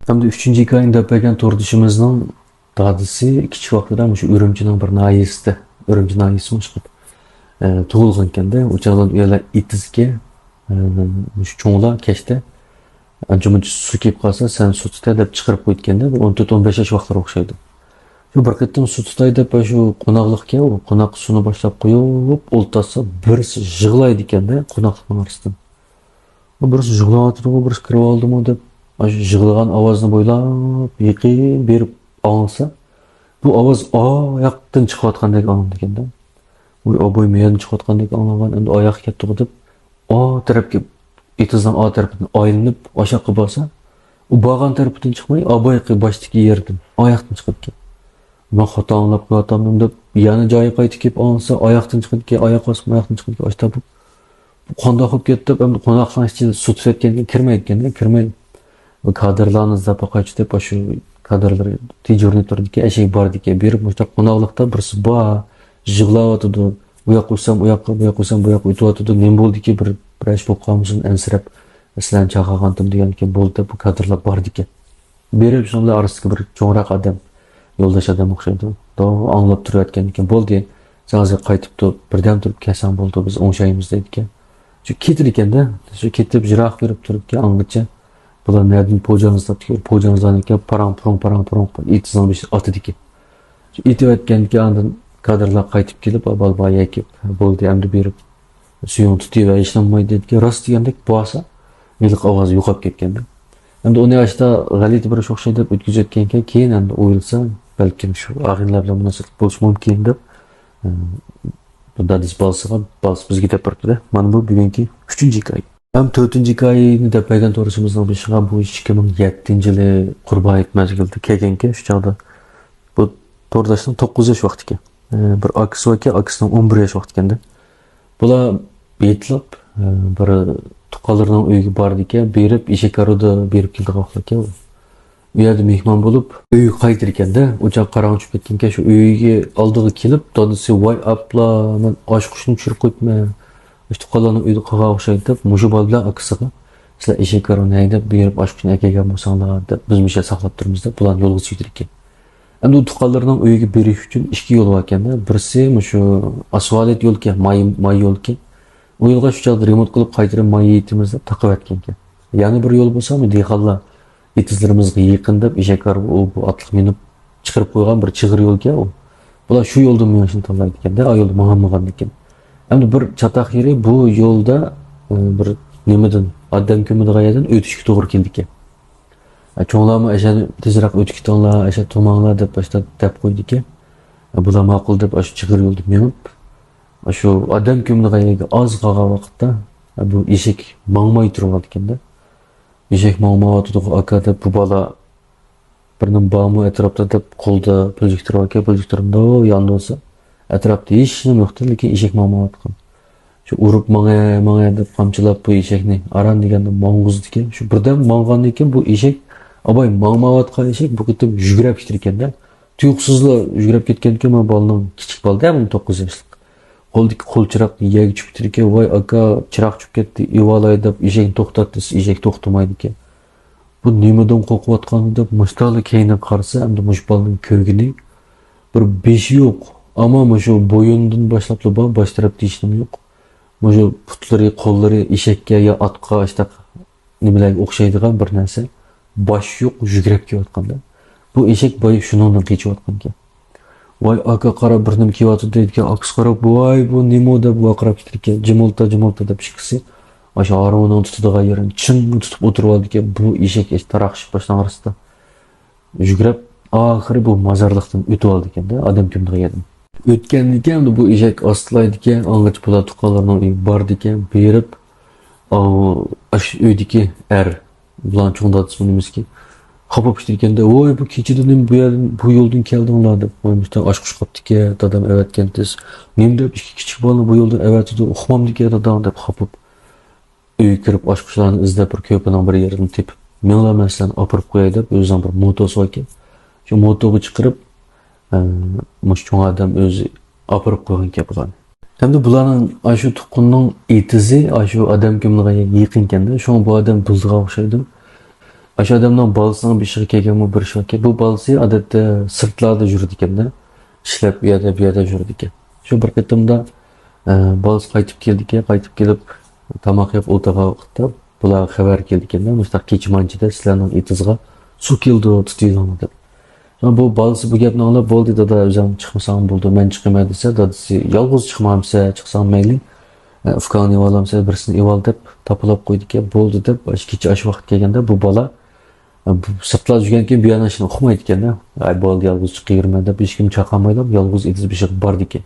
Hem de 3. hikayende belgen torduşumuzun dadısı kiçik vaxtıda şu Ürümçinin bir nayeside, Ürümçi nayesi çıkıp tuğulğanken de uçağdan üyeler itizge şu çoğula keşte anca su kep kalsa sen su tutay dep çıkarıp koytkende 14-15 yaş vaxtlar okşaydı. Şu bir kıttım su tutay dep şu konaklıkka o konak sunu başlap koyup oltasa birisi jığlaydı iken de konaklıkın arasından. O birisi jığlavatırdı, o birisi kırıp aldı mı dep jığlagan avazını boylap yıkı berip ağılsa bu avaz ayaktan çıkıvatqandek anıldı eкен de. Bu aboy meyan çıkıvatqandek anlagan endi ayak ketdi dep o tarafga itizdan A tarafından aylanıp aşağı basa o bağan tarafından çıkmay aboy baştaki yerden ayaktan çıkıp ket. Ben hata anlap koyatamdım dep yana joyi qaytib kelip alsa ayaktan çıkıp ket ayak basıp ayaktan çıkıp ket açta bu qanda qilib ketdi dep endi qonaqning ichida suv tushayotganga kirmaydi. Bu kadrlarınızda bakayçı dep şu kadrlar tecrübe turdiki eşek bar dike berip muşta qonaqlıqta birisi ba jığlawatıdı. Uya qo'ysam, uya qo'ysam, bu yoqqa o'tib men bo'ldi ki bir ish bo'lib qolmasin, ansirab sizlarni chaqirgandim degan ekan bo'ldi deb bu kadrlar bor ekan. Berib shunday orasiga bir cho'ngroq odam, yo'ldosh odam o'xshaydi. Do anglab turayotgan ekan. Bo'ldi, hozir qaytib birdan turib kelsan bo'ldi biz o'ngshaymiz dedi ekan. Shu ketir ekanda, shu ketib jiroq berib turibdi anglicha. Bular nereden poğacanızda tutuyor, poğacanızdan ekan parang purong itizdan bir atıdı ki. Shu itib aytgandan andan kadrlar qaytib kelib balbay ekip bo'ldi endi berib suyun tutuyor ve işlenmaydi dedi. Rast degandek boğasa yiliq ovozi yo'qolib ketganda. Endi uni ashta g'alati bir ish o'xshaydi deb o'tkazayotgan ekan, keyin endi o'yilsa balkim shu ag'inlar bilan munosabat bo'lishi mumkin deb dadis balasi bizga deb turibdi. Mana bu bugungi 3-chi hikoya. Hem 4-chi hikoyani deb bergan to'g'risimizdan beshig'a bu 2007-yili Qurbon mezgilida kelganki, shu chog'da bu to'rdashning 9 yosh vaqti ekan. Bir akisi var ki akisining 11 yosh vaqti ekanda. Bular betlab bir tuqqanlarning uyiga bordi ekan, berib eshak aroda berib keldi qo'ygan ekan. U yerda mehmon bo'lib, uyga qaytar ekanda, o'choq qarong'i tushib ketgan ekan, shu uyga oldiga kelib, dadisi voy apla, men osh qushni tushirib qo'yibman. Shu tuqqanlarning uyida qolgan o'xshaydi deb, mushu bola bilan akisiga sizlar eshak aroni haydab berib osh qushni akagan bo'lsanglar deb biz misha saqlab turibmiz deb bularni yo'lga tushirdi ekan. Endi u tuqqanlarning uyiga berish uchun ikki yo'l bor ekanda, birisi shu asfalt yo'l ekan, may yo'l ekan. O yo'lga shu chog'da remont qilib qaytarib may yetimiz deb taqib aytgan ekan. Yana bir yo'l bo'lsa, dehqonlar etizlarimizga yaqin deb eshaklar bu otliq minib chiqarib qo'ygan bir chig'ir yo'l ekan u. Bular shu yo'ldan minishni tanlaydi ekanda, yo'lda mang'amagan ekan. Endi bir chataq yeri bu yo'lda bir nimadan odam ko'madigan o'tishga to'g'ri keldi ekan. Cho'nglarmi asha tezroq o'tib ketinglar, asha tomonglar deb boshlab deb qo'ydi ekan. Bular ma'qul deb shu chig'ir yo'lda minib şu adam kömürlüğe az qolgan vaqtda bu eshak mangmay turib ekanda. Eshak mangmayotdi akada bu bola birning bomi atrofda deb qo'lda projektor aka projektorda yondi bo'lsa atrofda hech nima yo'qdi, lekin eshak mangmayotgan. Shu urib mangay deb qamchilab bu eshakni aran deganda mang'uzdi ekan. Shu birdan mang'andan keyin bu eshak aboy mangmayotgan eshak bu ketib yugurib ketdi ekanda. Tuyuqsizla yugurib ketgan ekan, bu bolaning kichik bolada 9 yoshlik. Qo'ldagi qo'l chiroqni yegi tushib ketdi ekan. Voy aka, chiroq tushib ketdi. Ivolay deb eshakni to'xtatdi, eshak to'xtamaydi ekan. Bu nimadan qo'rqayotganini deb mushtali keyinga qarasa, endi mush bolaning ko'gini bir beshi yo'q. Ammo shu bo'yindan boshlab bosh tarafda hech nima yo'q. Shu putlari, qo'llari eshakka yo otqa ashta nimalarga o'xshaydigan bir narsa. Bosh yo'q, yugurib kelayotganda. Bu eshak boy shuningdan kechayotgan ekan. Voy aka qarab bir nima kelyapti deydigan, aks qarab voy bu nima deb vaqirab ketdi ekan. Jimolta deb chiqsa, o'sha arvoning tutadigan yerini chin tutib o'tirib oldi ekan. Bu eshak taraqshib boshdan orasida yugurib, oxiri bu mozorliqdan o'tib oldi ekanda, odam kimdigan. O'tgandan keyin bu eshak ostilaydi ekan, angacha bular tuqqanlarning uyi bordi ekan, berib, uydagi bilan cho'ngdatib nimizki Kapap iştirkende, oy bu keçidin bu yoldan keldinglar deb qo'ymishdan oshqush qopdi ki, dadam evet kentiz. Men deb ikki kichik bolani bu yo'ldan evet dedi, uqmamdi ki dadam deb qopib. Uyga kirib oshqushlarni izlab bir ko'pining bir yerini tepib, menlar maslan opirib qo'yay deb o'zidan bir motosi bor ekan. Shu motoga chiqarib, mush cho'ng odam o'zi opirib qo'ygan ekan bularni. Endi bularning shu tuqqunning etizi shu odam kimligiga yaqin ekanda, shu bu odam bildiga o'xshaydi. Aşı adamdan balısının bir şey kelgen bir şey ki bu balısı adette sırtlarda yürüdü iken de işlep bir yerde yürüdü iken. Şu bir kıtımda balısı kaytıp geldi ki kaytıp gelip tamak yap oltağa vakıtta bular haber geldi iken de müştak keçimancıda sizlerden itizga su kildi tutuyor onu dep. Sonra bu balısı bu gapni anlap boldu da özüm çıkmasam buldu. Men çıkmay dese dadisi yalğız çıkmamsa çıksam meyli. Ufkani evalamsa birisini eval dep tapılap koydu ki boldu dep kecha aş vaqt kelganda bu bala sırtlar жүргенке bir yana şunu okumaydı ekan da. Ay boldu yalğız çıkıyorum dep hech kim chaqamaylab yalğız itiz bir şey bardı ekan.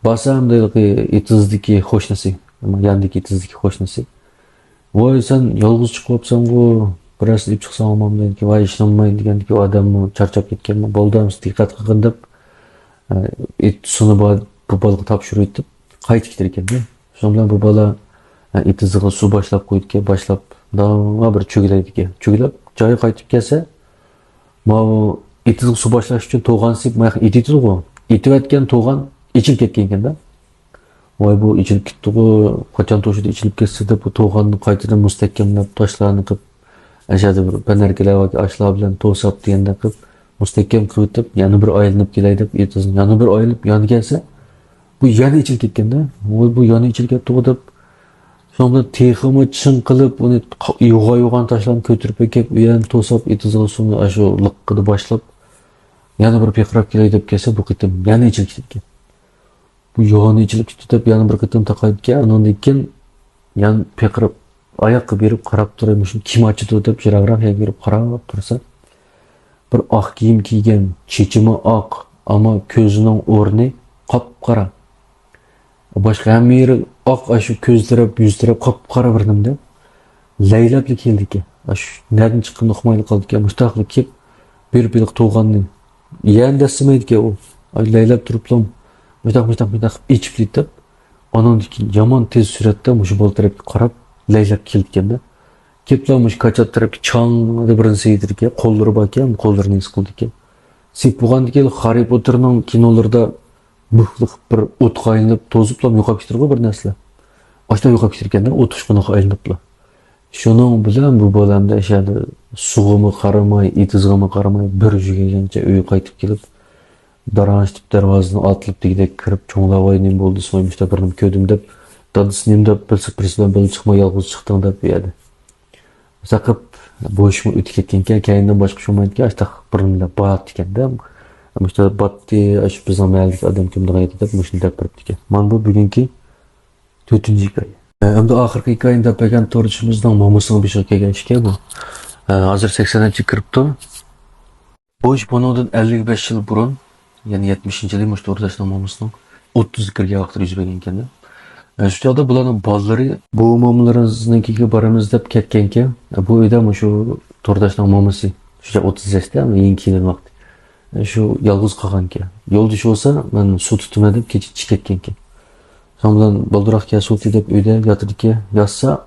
Basam da itizdiki hoş nasi. Ama yandaki itizdiki hoş nasi. Voy sen yalğız çıkıpsan bu biraz ip çıksam olmam dedi ki vay işlanmayın degan ki o adamı charchab ketganmi boldi diqqat qilgin deb it suni bu balaga topshirib etib qaytib ketar ekan da. Shundan bilan bu bala it iziga suv boshlab qo'ydi ekan, boshlab dava bir cho'glaydi ekan. Cho'glab joyi qaytib kelsa, bu it iziga suv boshlash uchun to'g'an sip it itidir-ku. Itib to'g'an ichilib ketgan ekan da. Voy bu ichilib ketdi-ku, qachon to'shida ichilib ketsa deb bu to'g'anni qaytadan mustahkamlab toshlarni qilib aşağıda bir panerkeler var ki aşılar bilen to'sab deganda qilib mustahkam qilib o'tib yana bir aylanib kelay deb ertasiga yana bir aylanib yoni kelsa bu yana ichilib ketganda bu yana ichilib ketdi deb shunda teximi chin qilib uni yo'g'on tashlarni ko'tarib kelib u yana to'sab ertasiga suvni shu liqqida boshlab yana bir peqirab kelay deb kelsa bu qitim yana ichilib ketgan. Bu yana ichilib ketdi deb yana bir qitim taqayotgan undan keyin yana peqirab oyoqqa berib qarab turamish kim ochdi deb jiroqroq berib qarab tursa bir oq kiyim kiygan chechimi oq ammo ko'zining o'rni qop qora boshqa hamma yeri oq shu ko'zlarab yuzlarab qop qora bir nimda laylabli keldi ekan shu nerdan chiqqanini uqmay qoldi ekan mustaqil kelib bir biliq to'g'anni yan dasmaydi ekan u laylab turiblam mustaq ichib ketib onun yomon tez suratda mushu bol tarafga qarab laylab kelganda keplanmış kaçat tarafı çanlı birini seydir ki kolları bakyan kollarını sıkıldı ki sip buğan dikel Harry Potter'ın kinolarda bıhlık bir ot kayınıp tozuplam yoqap ketirdi bir nesle başta yoqap ketirganda ot uçqunu aylanıpla şunun bilen bu bolamda yaşadı suğumu qaramay itizgimi qaramay bir jügegençe öy qaytib kelip daranıştip darvazını atılıp digidek kirip çoğulab aynen boldu soymuşta birini ködüm dep dadısının da bilsip böyle çıkma yalğız çıktığını dep yedi. Sakıp bu işimi ötü ketkenken kendinden başka şey olmaydı ki açtaq birini bat dikende ama işte battı açıp biz ameldik adam kimde gayet dep muşunu dep birip diken. Man bu bugünkü 4. hikaye. Hem de ahırkı hikayende peken torçumuzdan mamusunu bir şey kelgen şike bu. Hazır 80'e kiripti. Bu iş bundan 55 yıl burun yani 70. yılıymış doğrudaşın mamusunun 30 kırga vaxtır yüz begenken de. Şu da bulanın balları bu mamlarınızınki baramız dep ketkenke bu ödem şu tordaşın maması şu 30 yaşta ama yengkilen vakti. Şu yalğız qalganke. Yol dışı olsa ben su tutuma dep keçip çıketkenke. Sonradan baldırak ya su dep öde yatırdıke yazsa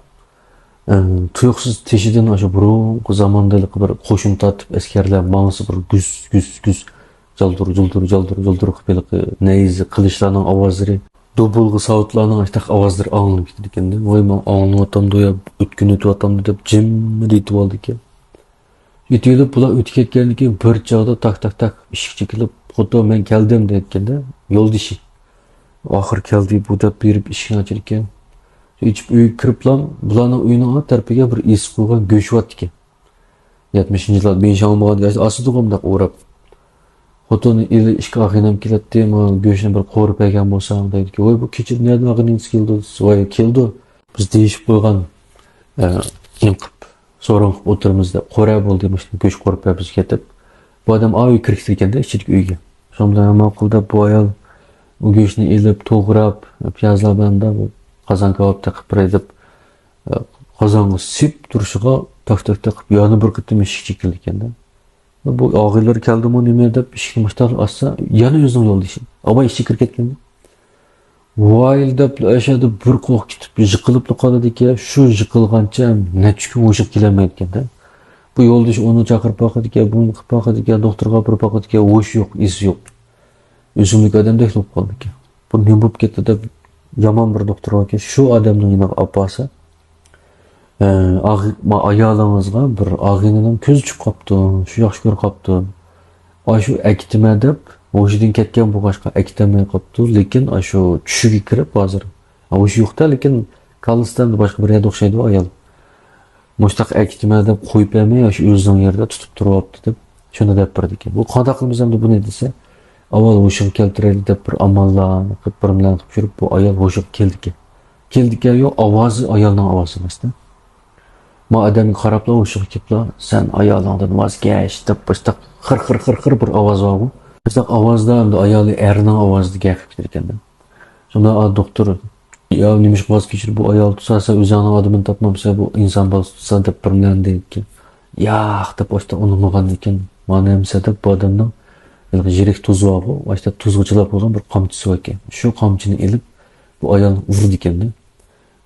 tuyuqsuz teşiden şu burunqu zamandaylık bir qo'shin tatib askarlar mamasi bir güz jaldur qilib neyzi qilishlarning ovozlari dobulg'i savutlarning ashtaq ovozlari anglab ketdi ekanda voy men anglayapman doya o'tkin o'tyapman deb jimmi deytib oldi ekan yetilib bular o'tib ketgandan keyin bir chog'da tak eshik chekilib xuddi men keldim deyotganda yo'ldoshi oxir keldi bu deb berib eshikni ochar ekan ichib uyga kiriblam bularning uyining tarafiga bir esib qo'ygan go'sht yotdi ekan 70 yillar men shamolga asidug'imdaq o'rab Xotini ili ishga ag'inam keladi, men go'shtni bir qo'rib yegan bo'lsam deydi-ki, "Voy bu kecha nerdan ag'inangiz keldi?" "Voy keldi. Biz deyishib qo'ygan nima qilib so'roq qilib o'tiramiz deb qo'ra bo'ldi, demoqchi go'sht qo'rib biz ketib. Bu odam uy kirib ekanda ichki uyga. Shundan nima qildi bu ayol u go'shtni ilib, to'g'rab, piyozlar bilan da qozon kabobda qilib edib qozonga sip turishiga tak qilib yana bir qitim eshik chekildi ekanda. Bu ağırlar keldi mi nime deb eshikni mushtar assa yana o'zining yo'ldoshi ama ishga kirib ketganda voy deb ashada bir qo'q ketib yiqilib qoladi ekan shu yiqilgancha necha kun o'shib kelolmaydi ekanda bu yo'ldosh uni chaqirib boqadi ekan buni qilib boqadi ekan doktorga olib boqadi ekan o'sh yo'q iz yo'q o'zimlik odamdek bo'lib qoldi ekan bu nima bo'lib ketdi deb yomon bir doktor ekan shu odamning opasi ayolingizga bir og'inidan ko'z chiqib qopti, shu yaxshi ko'rib qopti. Shu akitma deb o'shidan ketgan bo'lg'achqa akitamay qopti, lekin shu tushiga kirib hozir. O'sha yo'qda, lekin kallisdan boshqa bir yerda o'xshaydi ayol. Mustaq akitma deb qo'yib bermay, shu o'zining yerida tutib turyapti deb shuni deb birdi ekan. Bu qanday qilamiz endi buni desa, avval o'shiga keltiraylik deb bir amallarni qilib bir bilan qilib yurib bu ayol o'shiga keldi ekan. Keldi yo'q, ovozi ayolning ovozi emasda. Ma odamga qarablar o'shiga keliblar, sen ayolingdan voz kech deb boshqa xir bir ovoz bor. Boshqa ovozda endi ayoli erining ovozida gapirib ekan. Shunda doktor ya nimish voz kechirib bu ayol tutsa o'zining odamini topmamsa bu inson bo'lsa deb bir bilan deydi. Yo'q deb boshqa unutmagan ekan. Mana hamsa deb bu odamning yirik tuzi bor, boshqa tuzg'ichilab qo'ygan bir qamchisi bor ekan. Shu qamchini elib bu ayol urdi ekan-da.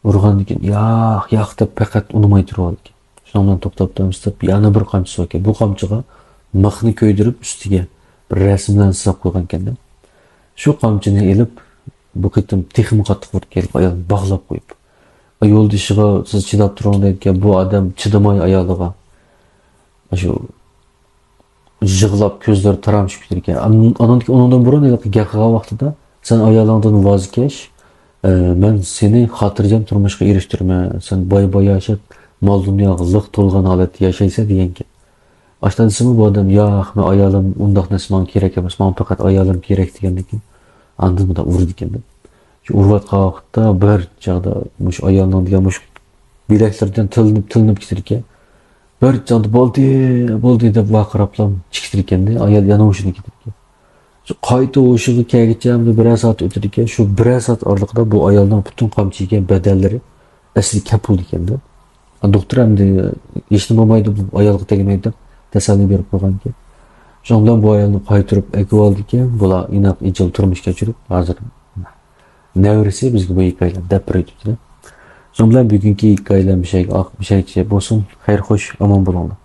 Urgan ekan, yo'q deb faqat unutmay turadi ekan. Shundan to'xtab turib, yana bir qamchisi bor ekan. Bu qamchiga mixni ko'ydirib ustiga bir rasmdan chizib qo'ygan ekan-da. Shu qamchini elib bu qitim texmi qattiq urib kelib ayol bog'lab qo'yib. Yo'ldishiga siz chidab turing deyotgan bu odam chidamay ayoliga shu yig'lab ko'zlari taramshib ketgan. Ondan burun gapirgan vaqtida sen ayolingdan voz kech, men seni xotirjam turmushga erishtirma, sen boy yashab, mol dunyoga liq to'lgan holatda yashaysan degan ekan. Ashtan desimi bu odam, yo'q, men ayolim undoq narsa kerak emas, men faqat ayolim kerak degan ekan. Andin da urdi ekan. Shu urvatgan vaqtda bir chaqda mush ayolning degan mush bilaklardan tilinib ketar ekan. Bir chaqda bo'ldi deb vaqirablam chiqtir ekanda, ayol yana o'shini ketar ekan. Shu qayta o'shiga kelguncha bir soat o'tdi ekan. Shu bir soat oralig'ida bu ayolning butun qamchi yegan badallari asli kapul ekanda. Doktor ham hech nima bo'lmaydi, bu ayolga tegmaydi deb tasalli berib qo'ygan ekan. Shundan bu ayolni qaytirib ekib oldi ekan. Bular inoq ijil turmush kechirib, hozir nevrisi bizga bu hikoyalar deb beradi. Shundan bugungi hikoyalar bir şey bo'lsin. Xayr xo'sh, omon bo'linglar.